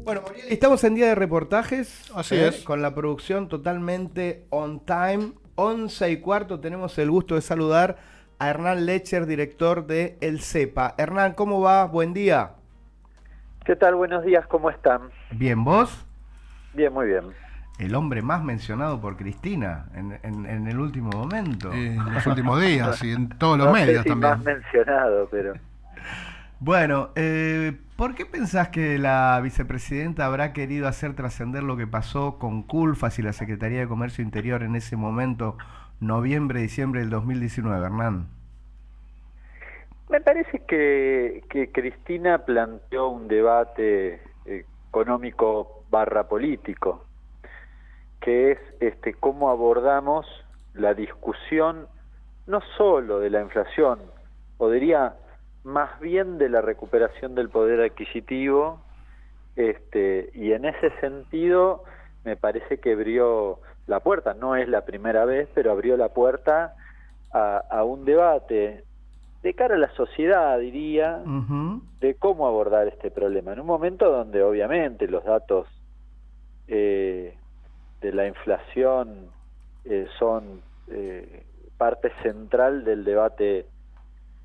Bueno, Muriel, estamos en día de reportajes, Así es. con la producción totalmente on time. 11:15 tenemos el gusto de saludar a Hernán Lecher, director de El CEPA. Hernán, ¿cómo va? Buen día. ¿Qué tal? Buenos días, ¿cómo están? Bien, ¿vos? Bien, muy bien. El hombre más mencionado por Cristina en el último momento. En los últimos días y en todos los No sé medios si también. más mencionado, pero Bueno, ¿por qué pensás que la vicepresidenta habrá querido hacer trascender lo que pasó con Culfas y la Secretaría de Comercio Interior en ese momento, noviembre-diciembre del 2019, Hernán? me parece que Cristina planteó un debate económico barra político, que es cómo abordamos la discusión no solo de la inflación, o diría más bien de la recuperación del poder adquisitivo, y en ese sentido me parece que abrió la puerta, no es la primera vez, pero abrió la puerta a un debate de cara a la sociedad, diría, Ujú. de cómo abordar este problema, en un momento donde obviamente los datos de la inflación son parte central del debate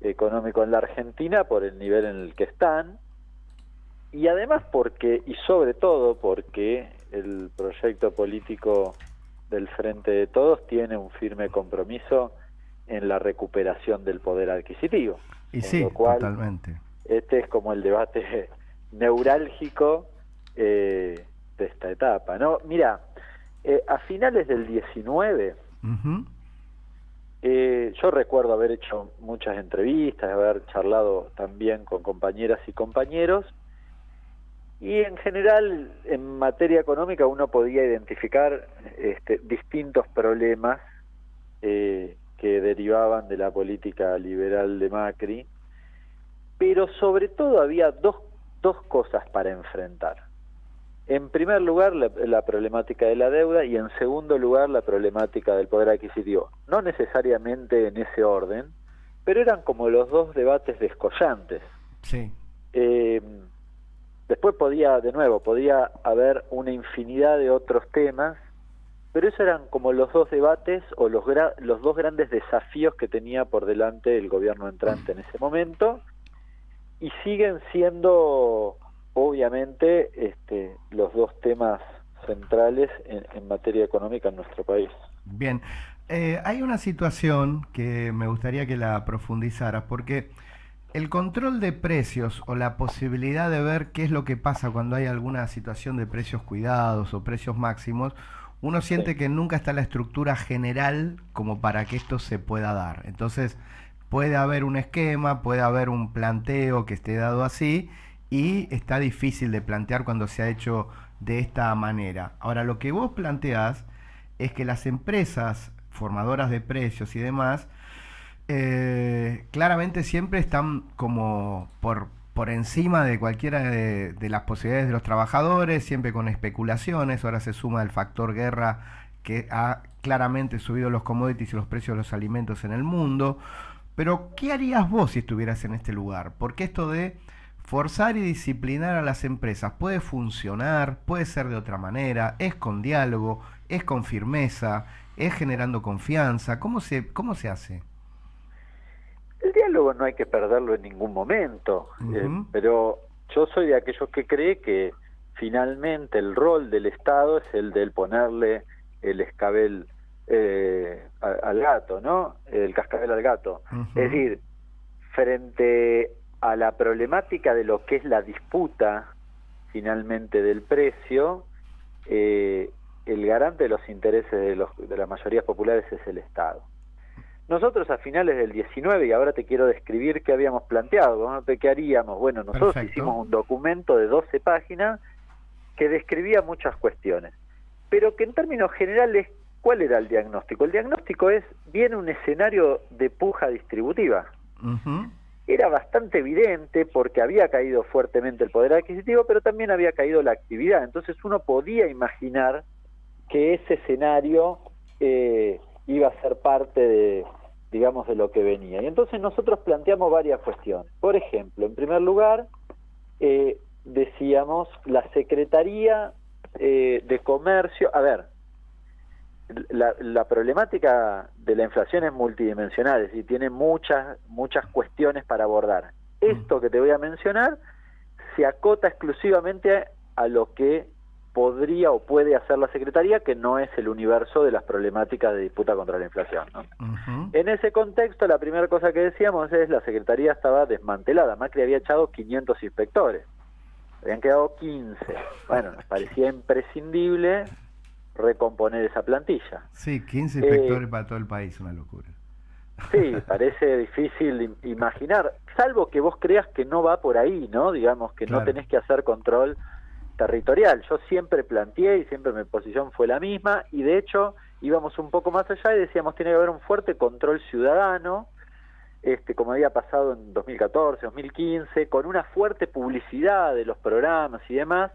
económico en la Argentina por el nivel en el que están, y además porque, y sobre todo porque el proyecto político del Frente de Todos tiene un firme compromiso en la recuperación del poder adquisitivo, Y con sí, lo cual totalmente. este es como el debate neurálgico de esta etapa, ¿no? Mira, a finales del 19, Ujú. yo recuerdo haber hecho muchas entrevistas, haber charlado también con compañeras y compañeros, y en general en materia económica uno podía identificar distintos problemas que derivaban de la política liberal de Macri, pero sobre todo había dos cosas para enfrentar. En primer lugar, la problemática de la deuda, y en segundo lugar, la problemática del poder adquisitivo. No necesariamente en ese orden, pero eran como los dos debates descollantes. Sí. Eh, Después podía haber una infinidad de otros temas, pero esos eran como los dos debates o los dos grandes desafíos que tenía por delante el gobierno entrante en ese momento, y siguen siendo obviamente los dos temas centrales en materia económica en nuestro país. Bien, hay una situación que me gustaría que la profundizaras, porque el control de precios o la posibilidad de ver qué es lo que pasa cuando hay alguna situación de precios cuidados o precios máximos, uno Sí. siente que nunca está la estructura general como para que esto se pueda dar. Entonces, puede haber un esquema, puede haber un planteo que esté dado así y está difícil de plantear cuando se ha hecho de esta manera. Ahora, lo que vos planteás es que las empresas formadoras de precios y demás claramente siempre están como por encima de cualquiera de las posibilidades de los trabajadores, siempre con especulaciones. Ahora se suma el factor guerra que ha claramente subido los commodities y los precios de los alimentos en el mundo. Pero, ¿qué harías vos si estuvieras en este lugar? Porque esto de forzar y disciplinar a las empresas puede funcionar, puede ser de otra manera, es con diálogo, es con firmeza, es generando confianza. ¿Cómo se hace? El diálogo no hay que perderlo en ningún momento, Ujú. pero yo soy de aquellos que cree que finalmente el rol del Estado es el de ponerle el escabel al gato, ¿no? El cascabel al gato. Es Ujú. decir, frente a la problemática de lo que es la disputa finalmente del precio, el garante de los intereses de las mayorías populares es el Estado. Nosotros a finales del 19, y ahora te quiero describir qué habíamos planteado, ¿no? ¿Qué haríamos? Bueno, nosotros Perfecto. hicimos un documento de 12 páginas que describía muchas cuestiones, pero que en términos generales, ¿cuál era el diagnóstico? El diagnóstico es, viene un escenario de puja distributiva. Ujú. Era bastante evidente porque había caído fuertemente el poder adquisitivo, pero también había caído la actividad. Entonces uno podía imaginar que ese escenario iba a ser parte de, digamos, de lo que venía. Y entonces nosotros planteamos varias cuestiones. Por ejemplo, en primer lugar, decíamos, la Secretaría de Comercio, a ver, la problemática de la inflación es multidimensional y tiene muchas cuestiones para abordar. Esto que te voy a mencionar se acota exclusivamente a lo que podría o puede hacer la Secretaría, que no es el universo de las problemáticas de disputa contra la inflación, ¿no? En ese contexto, la primera cosa que decíamos es la Secretaría estaba desmantelada. Macri había echado 500 inspectores, habían quedado 15. Bueno, nos parecía imprescindible recomponer esa plantilla. Sí, 15 inspectores para todo el país, una locura. Sí, parece difícil imaginar, salvo que vos creas que no va por ahí, ¿no? Digamos que Claro. no tenés que hacer control territorial. Yo siempre planteé y siempre mi posición fue la misma, y de hecho íbamos un poco más allá y decíamos tiene que haber un fuerte control ciudadano, como había pasado en 2014, 2015, con una fuerte publicidad de los programas y demás,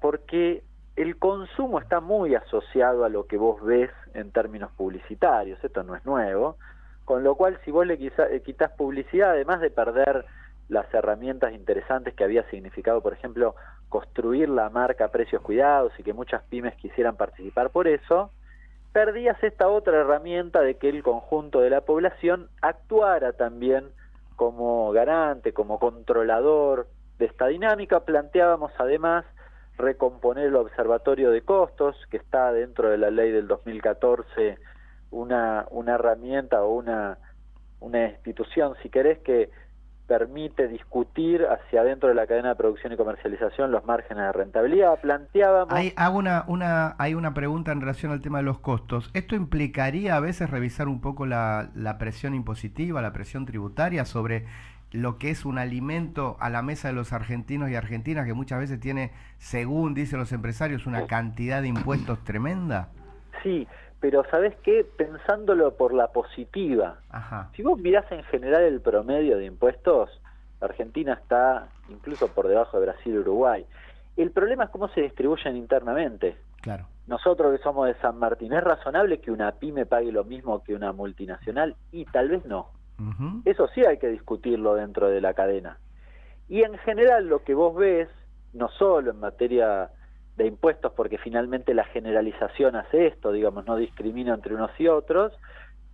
porque el consumo está muy asociado a lo que vos ves en términos publicitarios, esto no es nuevo, con lo cual si vos le quitas publicidad, además de perder las herramientas interesantes que había significado, por ejemplo, construir la marca Precios Cuidados y que muchas pymes quisieran participar por eso, perdías esta otra herramienta de que el conjunto de la población actuara también como garante, como controlador de esta dinámica. Planteábamos además recomponer el observatorio de costos, que está dentro de la ley del 2014, una herramienta o una institución, si querés, que permite discutir hacia adentro de la cadena de producción y comercialización los márgenes de rentabilidad. Planteábamos... Hay una pregunta en relación al tema de los costos. ¿Esto implicaría a veces revisar un poco la presión impositiva, la presión tributaria sobre lo que es un alimento a la mesa de los argentinos y argentinas, que muchas veces tiene, según dicen los empresarios, una cantidad de impuestos tremenda? Sí, pero ¿sabés qué? Pensándolo por la positiva, Ajá. Si vos mirás en general el promedio de impuestos, Argentina está incluso por debajo de Brasil y Uruguay. El problema es cómo se distribuyen internamente. Claro. Nosotros que somos de San Martín, ¿es razonable que una pyme pague lo mismo que una multinacional? Y tal vez no. Eso sí hay que discutirlo dentro de la cadena. Y en general lo que vos ves, no solo en materia de impuestos, porque finalmente la generalización hace esto, digamos, no discrimina entre unos y otros,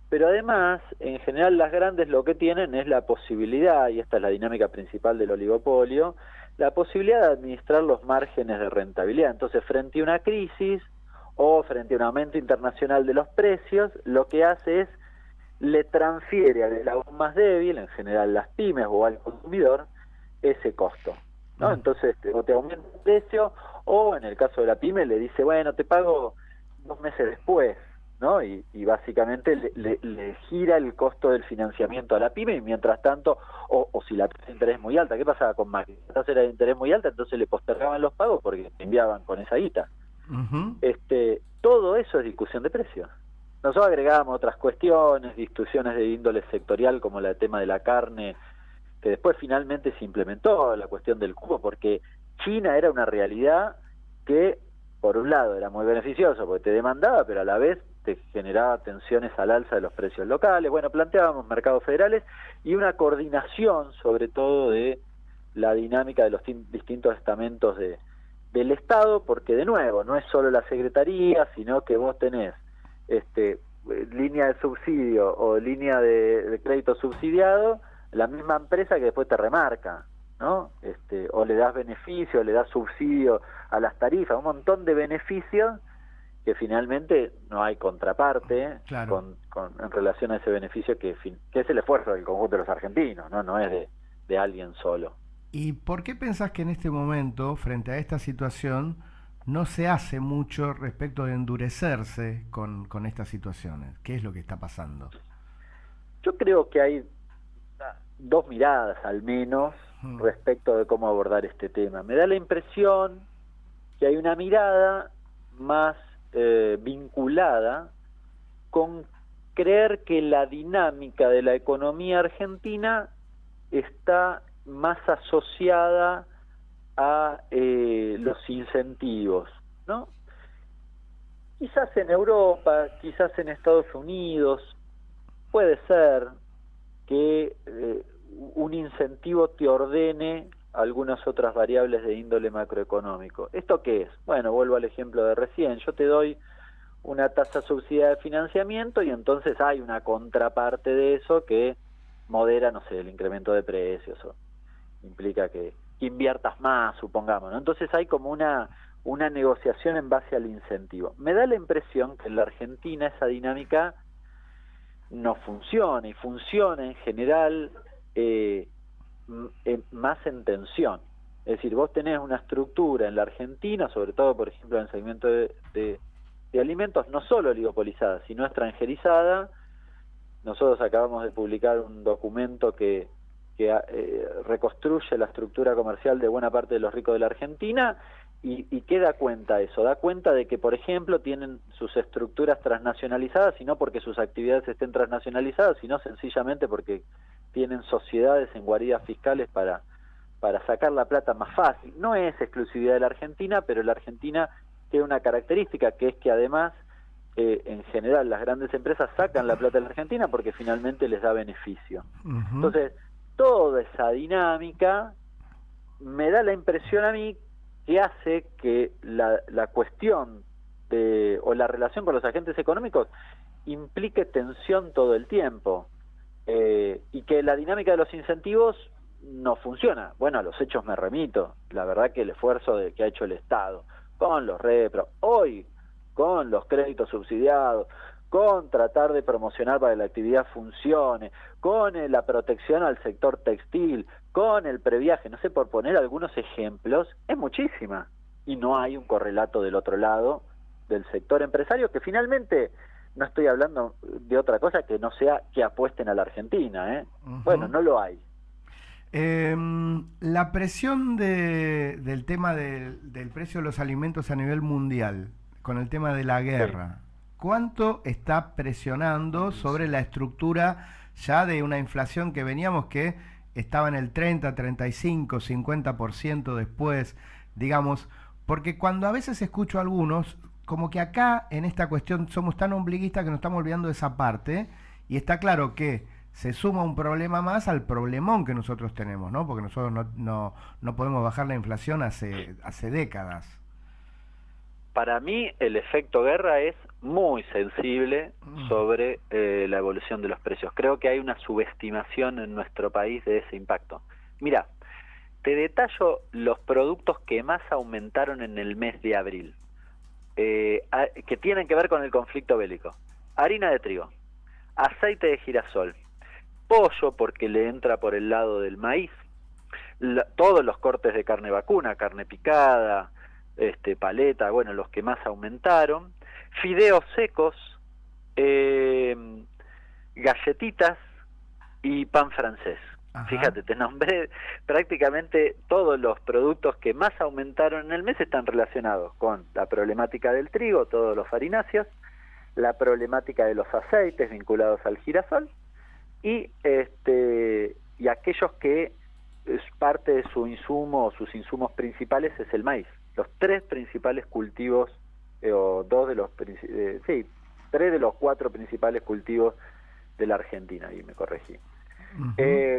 pero además, en general las grandes lo que tienen es la posibilidad, y esta es la dinámica principal del oligopolio, la posibilidad de administrar los márgenes de rentabilidad. Entonces, frente a una crisis o frente a un aumento internacional de los precios, lo que hace es le transfiere al eslabón más débil, en general las pymes o al consumidor, ese costo, ¿no? Entonces o te aumenta el precio, o en el caso de la pyme le dice, bueno, te pago 2 meses después, ¿no? Y básicamente le gira el costo del financiamiento a la pyme, y mientras tanto, o si la tasa de interés es muy alta, ¿qué pasaba con Macri? La tasa de interés muy alta, entonces le postergaban los pagos porque te enviaban con esa guita. Todo eso es discusión de precios. Nosotros agregábamos otras cuestiones, discusiones de índole sectorial, como el tema de la carne, que después finalmente se implementó, la cuestión del cupo, porque China era una realidad que, por un lado, era muy beneficioso porque te demandaba, pero a la vez te generaba tensiones al alza de los precios locales. Bueno, planteábamos mercados federales y una coordinación, sobre todo, de la dinámica de los distintos estamentos del Estado, porque, de nuevo, no es solo la Secretaría, sino que vos tenés línea de subsidio o línea de crédito subsidiado, la misma empresa que después te remarca, ¿no? O le das beneficio, le das subsidio a las tarifas, un montón de beneficios que finalmente no hay contraparte. Claro. En relación a ese beneficio que es el esfuerzo del conjunto de los argentinos, no es de alguien solo. ¿Y por qué pensás que en este momento, frente a esta situación, no se hace mucho respecto de endurecerse con estas situaciones? ¿Qué es lo que está pasando? Yo creo que hay dos miradas al menos respecto de cómo abordar este tema. Me da la impresión que hay una mirada más vinculada con creer que la dinámica de la economía argentina está más asociada a los incentivos, ¿no? Quizás en Europa, quizás en Estados Unidos, puede ser que un incentivo te ordene algunas otras variables de índole macroeconómico. ¿Esto qué es? Bueno, vuelvo al ejemplo de recién. Yo te doy una tasa subsidiada de financiamiento y entonces hay una contraparte de eso que modera, no sé, el incremento de precios o implica que inviertas más, supongamos, ¿no? Entonces hay como una negociación en base al incentivo. Me da la impresión que en la Argentina esa dinámica no funciona y funciona en general más en tensión. Es decir, vos tenés una estructura en la Argentina, sobre todo, por ejemplo, en el segmento de alimentos, no solo oligopolizada, sino extranjerizada. Nosotros acabamos de publicar un documento que reconstruye la estructura comercial de buena parte de los ricos de la Argentina y ¿qué da cuenta eso? Da cuenta de que, por ejemplo, tienen sus estructuras transnacionalizadas, y no porque sus actividades estén transnacionalizadas, sino sencillamente porque tienen sociedades en guaridas fiscales para sacar la plata más fácil. No es exclusividad de la Argentina, pero la Argentina tiene una característica, que es que además, en general, las grandes empresas sacan la plata de la Argentina porque finalmente les da beneficio. Entonces, toda esa dinámica me da la impresión a mí que hace que la cuestión o la relación con los agentes económicos implique tensión todo el tiempo, y que la dinámica de los incentivos no funciona. Bueno, a los hechos me remito. La verdad que el esfuerzo que ha hecho el Estado con los repros, hoy con los créditos subsidiados, con tratar de promocionar para que la actividad funcione, con la protección al sector textil, con el previaje, no sé, por poner algunos ejemplos, es muchísima. Y no hay un correlato del otro lado del sector empresario, que finalmente no estoy hablando de otra cosa que no sea que apuesten a la Argentina, ¿eh? Bueno, no lo hay. La presión del tema del precio de los alimentos a nivel mundial, con el tema de la guerra, ¿cuánto está presionando sobre la estructura ya de una inflación que veníamos, que estaba en el 30, 35, 50% después, digamos? Porque cuando a veces escucho a algunos, como que acá en esta cuestión somos tan ombliguistas que nos estamos olvidando de esa parte, y está claro que se suma un problema más al problemón que nosotros tenemos, ¿no? Porque nosotros no podemos bajar la inflación hace décadas. Para mí el efecto guerra es muy sensible sobre la evolución de los precios. Creo que hay una subestimación en nuestro país de ese impacto. Mira, te detallo los productos que más aumentaron en el mes de abril, que tienen que ver con el conflicto bélico. Harina de trigo, aceite de girasol, pollo porque le entra por el lado del maíz, todos los cortes de carne vacuna, carne picada, paleta, bueno, los que más aumentaron, fideos secos, galletitas y pan francés. Ajá. Fíjate, te nombré prácticamente todos los productos que más aumentaron en el mes. Están relacionados con la problemática del trigo, todos los farináceos, la problemática de los aceites vinculados al girasol y aquellos que es parte de su insumo o sus insumos principales es el maíz. Los tres principales cultivos, tres de los cuatro principales cultivos de la Argentina, y me corregí.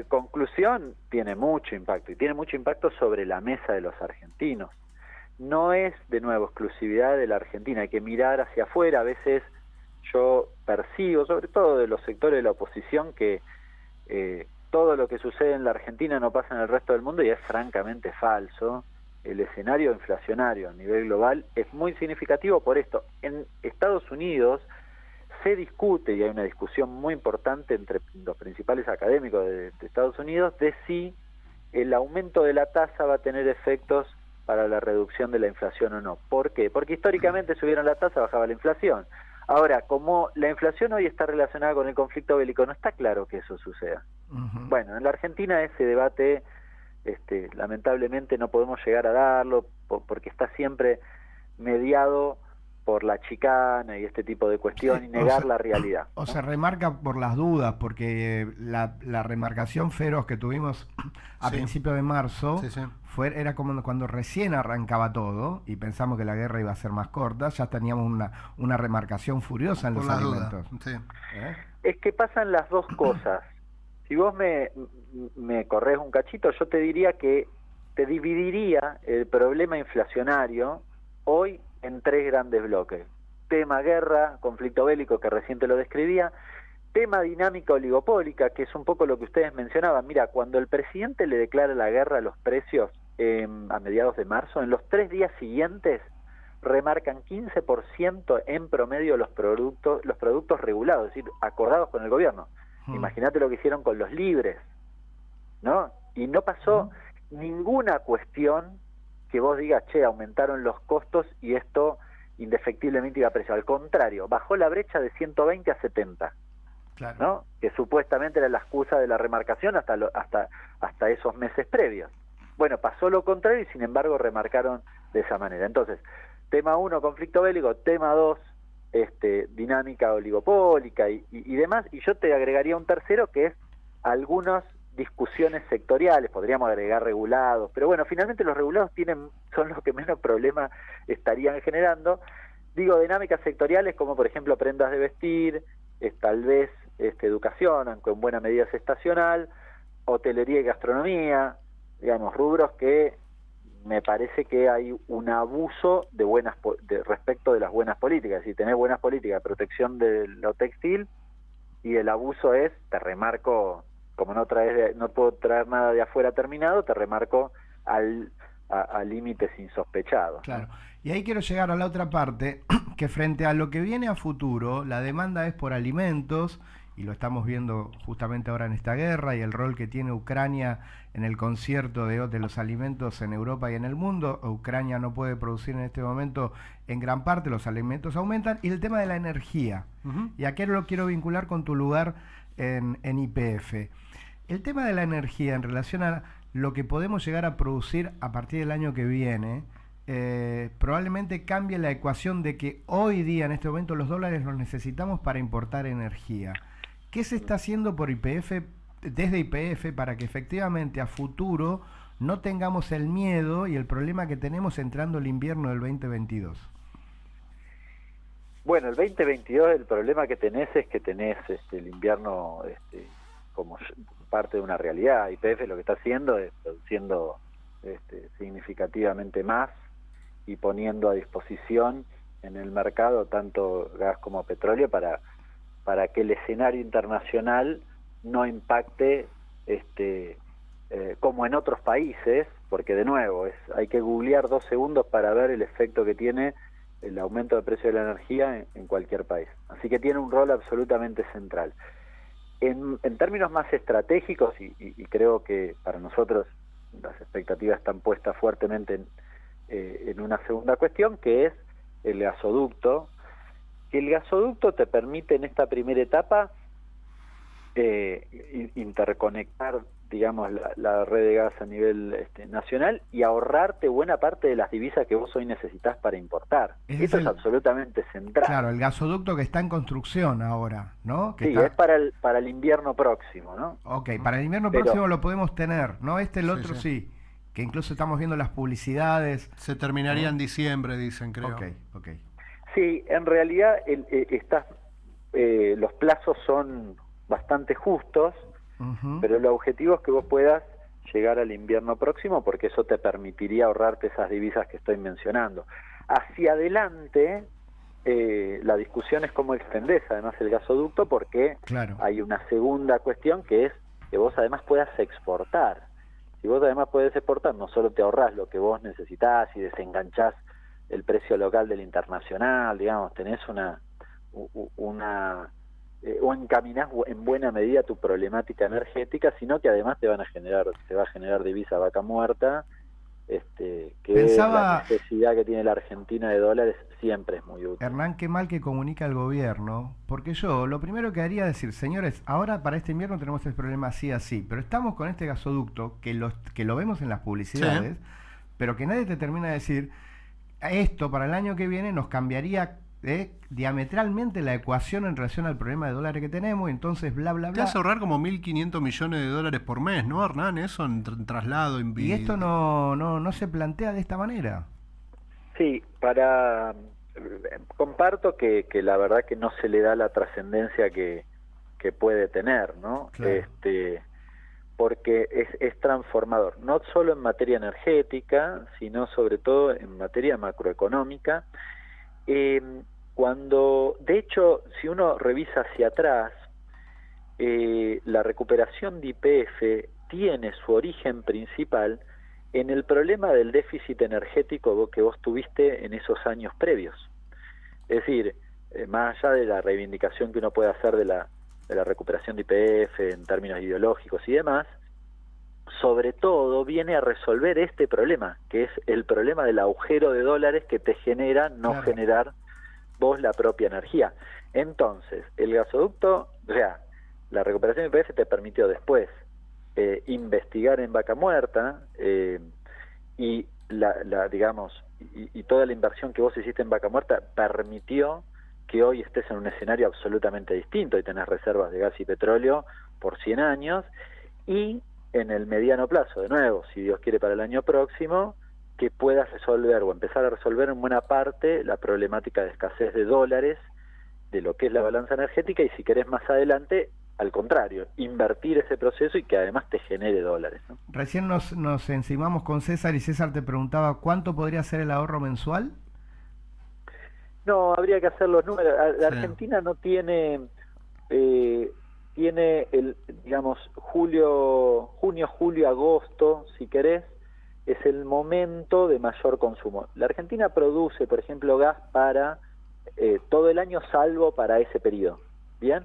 Conclusión, tiene mucho impacto, y tiene mucho impacto sobre la mesa de los argentinos. No es, de nuevo, exclusividad de la Argentina, hay que mirar hacia afuera. A veces yo percibo, sobre todo de los sectores de la oposición, que todo lo que sucede en la Argentina no pasa en el resto del mundo, y es francamente falso. El escenario inflacionario a nivel global es muy significativo por esto. En Estados Unidos se discute, y hay una discusión muy importante entre los principales académicos de Estados Unidos, de si el aumento de la tasa va a tener efectos para la reducción de la inflación o no. ¿Por qué? Porque históricamente subieron la tasa, bajaba la inflación. Ahora, como la inflación hoy está relacionada con el conflicto bélico, no está claro que eso suceda. Bueno, en la Argentina ese debate, lamentablemente no podemos llegar a darlo, porque está siempre mediado por la chicana y este tipo de cuestión, y negar la realidad, ¿no? O se remarca por las dudas, porque la remarcación feroz que tuvimos a principios de marzo era como cuando recién arrancaba todo y pensamos que la guerra iba a ser más corta, ya teníamos una remarcación furiosa en los alimentos. Es que pasan las dos cosas. Si vos me corres un cachito, yo te diría que te dividiría el problema inflacionario hoy en tres grandes bloques. Tema guerra, conflicto bélico, que recién te lo describía. Tema dinámica oligopólica, que es un poco lo que ustedes mencionaban. Mira, cuando el presidente le declara la guerra a los precios a mediados de marzo, en los 3 días siguientes remarcan 15% en promedio los productos regulados, es decir, acordados con el gobierno. Imagínate lo que hicieron con los libres, ¿no? Y no pasó ninguna cuestión que vos digas, che, aumentaron los costos y esto indefectiblemente iba a precio. Al contrario, bajó la brecha de 120 a 70. Claro. ¿No? Que supuestamente era la excusa de la remarcación hasta esos meses previos. Bueno, pasó lo contrario y sin embargo remarcaron de esa manera. Entonces, tema 1, conflicto bélico; tema 2, dinámica oligopólica y demás. Y yo te agregaría un tercero, que es algunas discusiones sectoriales, podríamos agregar regulados, pero bueno, finalmente los regulados son los que menos problemas estarían generando. Digo, dinámicas sectoriales como por ejemplo prendas de vestir, tal vez educación, aunque en buena medida es estacional, hotelería y gastronomía, digamos, rubros que me parece que hay un abuso respecto de las buenas políticas. Si tenés buenas políticas de protección de lo textil y el abuso es, te remarco, como no puedo traer nada de afuera terminado, te remarco a límites insospechados. Claro. Y ahí quiero llegar a la otra parte, que frente a lo que viene a futuro, la demanda es por alimentos, y lo estamos viendo justamente ahora en esta guerra, y el rol que tiene Ucrania en el concierto de los alimentos en Europa y en el mundo. Ucrania no puede producir en este momento en gran parte, los alimentos aumentan, y el tema de la energía. Y aquí lo quiero vincular con tu lugar en YPF. El tema de la energía en relación a lo que podemos llegar a producir a partir del año que viene, probablemente cambie la ecuación de que hoy día, en este momento, los dólares los necesitamos para importar energía. ¿Qué se está haciendo por YPF, desde YPF, para que efectivamente a futuro no tengamos el miedo y el problema que tenemos entrando el invierno del 2022? Bueno, el 2022 el problema que tenés es que tenés el invierno como parte de una realidad. YPF lo que está haciendo es produciendo significativamente más y poniendo a disposición en el mercado tanto gas como petróleo para que el escenario internacional no impacte como en otros países, porque de nuevo hay que googlear 2 segundos para ver el efecto que tiene el aumento de precio de la energía en cualquier país. Así que tiene un rol absolutamente central. En términos más estratégicos, y creo que para nosotros las expectativas están puestas fuertemente en una segunda cuestión, que es el gasoducto. Que el gasoducto te permite en esta primera etapa interconectar, digamos, la red de gas a nivel nacional y ahorrarte buena parte de las divisas que vos hoy necesitas para importar. Eso es absolutamente central. Claro, el gasoducto que está en construcción ahora, ¿no? Sí, es para el invierno próximo, ¿no? Ok, para el invierno próximo lo podemos tener, ¿no? El otro sí. Que incluso estamos viendo las publicidades. Se terminaría en diciembre, dicen, creo. Ok. Sí, en realidad los plazos son bastante justos, pero el objetivo es que vos puedas llegar al invierno próximo, porque eso te permitiría ahorrarte esas divisas que estoy mencionando. Hacia adelante, la discusión es cómo extendés además el gasoducto, porque hay una segunda cuestión, que es que vos además puedas exportar. Si vos además podés exportar, no solo te ahorrás lo que vos necesitás y desenganchás el precio local del internacional, digamos, tenés o encaminás en buena medida tu problemática energética, sino que además te va a generar divisa vaca muerta, que la necesidad que tiene la Argentina de dólares siempre es muy útil. Hernán, qué mal que comunica el gobierno, porque yo lo primero que haría es decir, señores, ahora para este invierno tenemos el problema así, pero estamos con este gasoducto que lo vemos en las publicidades, pero que nadie te termina de decir, esto para el año que viene nos cambiaría diametralmente la ecuación en relación al problema de dólares que tenemos, y entonces bla. Te vas a ahorrar como 1.500 millones de dólares por mes, ¿no, Hernán? Eso en traslado. Y esto no se plantea de esta manera. Sí, comparto que la verdad que no se le da la trascendencia que puede tener, ¿no? Claro. porque es transformador, no solo en materia energética, sino sobre todo en materia macroeconómica. De hecho, si uno revisa hacia atrás, la recuperación de YPF tiene su origen principal en el problema del déficit energético que vos tuviste en esos años previos. Es decir, más allá de la reivindicación que uno puede hacer de la recuperación de YPF en términos ideológicos y demás, sobre todo viene a resolver este problema, que es el problema del agujero de dólares que te genera no generar vos la propia energía. Entonces, el gasoducto, o sea, la recuperación de YPF te permitió después investigar en Vaca Muerta y y toda la inversión que vos hiciste en Vaca Muerta permitió que hoy estés en un escenario absolutamente distinto y tenés reservas de gas y petróleo por 100 años, y en el mediano plazo, de nuevo, si Dios quiere para el año próximo, que puedas resolver o empezar a resolver en buena parte la problemática de escasez de dólares de lo que es la balanza energética, y si querés más adelante, al contrario, invertir ese proceso y que además te genere dólares, ¿no? Recién nos encimamos con César y César te preguntaba ¿cuánto podría ser el ahorro mensual? No, habría que hacer los números. La Argentina no tiene, tiene junio, julio, agosto, si querés, es el momento de mayor consumo. La Argentina produce, por ejemplo, gas para todo el año salvo para ese periodo, ¿bien?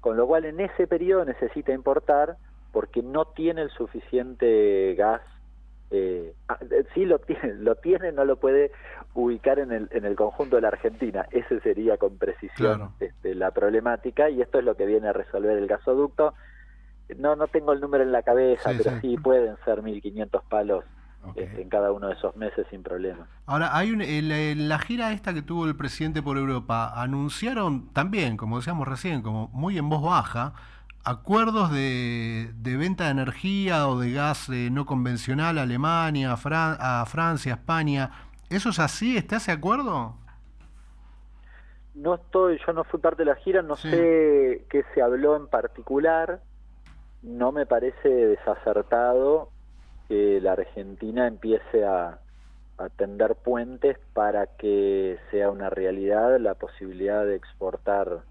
Con lo cual en ese periodo necesita importar porque no tiene el suficiente gas. Sí lo tiene, no lo puede ubicar en el conjunto de la Argentina. Ese sería con precisión la problemática, y esto es lo que viene a resolver el gasoducto. No tengo el número en la cabeza, pero sí pueden ser 1.500 palos en cada uno de esos meses sin problema. Ahora, hay la gira esta que tuvo el presidente por Europa, anunciaron también, como decíamos recién, como muy en voz baja, acuerdos de venta de energía o de gas no convencional a Alemania, a Francia, a España. ¿Eso es así? ¿Está ese acuerdo? Yo no fui parte de la gira, no sé qué se habló en particular. No me parece desacertado que la Argentina empiece a tender puentes para que sea una realidad la posibilidad de exportar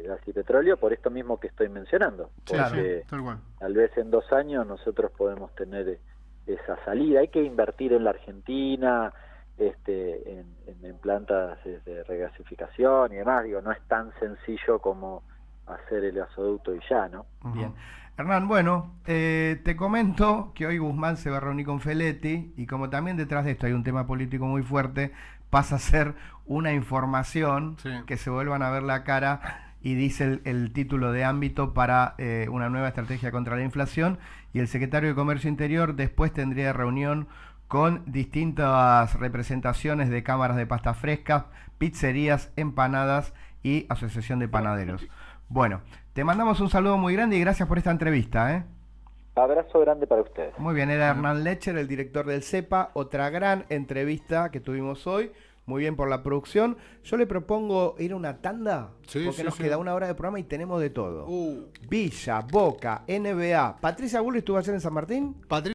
gas y petróleo, por esto mismo que estoy mencionando, porque tal vez en 2 años nosotros podemos tener esa salida. Hay que invertir en la Argentina, en plantas de regasificación y demás. No es tan sencillo como hacer el gasoducto y ya, ¿no? Bien. Hernán, bueno, te comento que hoy Guzmán se va a reunir con Feletti, y como también detrás de esto hay un tema político muy fuerte, pasa a ser una información que se vuelvan a ver la cara, y dice el título de ámbito para una nueva estrategia contra la inflación, y el secretario de Comercio Interior después tendría reunión con distintas representaciones de cámaras de pasta fresca, pizzerías, empanadas y asociación de panaderos. Bueno, te mandamos un saludo muy grande y gracias por esta entrevista, Abrazo grande para ustedes. Muy bien, era Hernán Lecher, el director del CEPA, otra gran entrevista que tuvimos hoy. Muy bien por la producción. Yo le propongo ir a una tanda, porque nos queda 1 hora de programa y tenemos de todo. Villa, Boca, NBA. ¿Patricia Bull estuvo ayer en San Martín?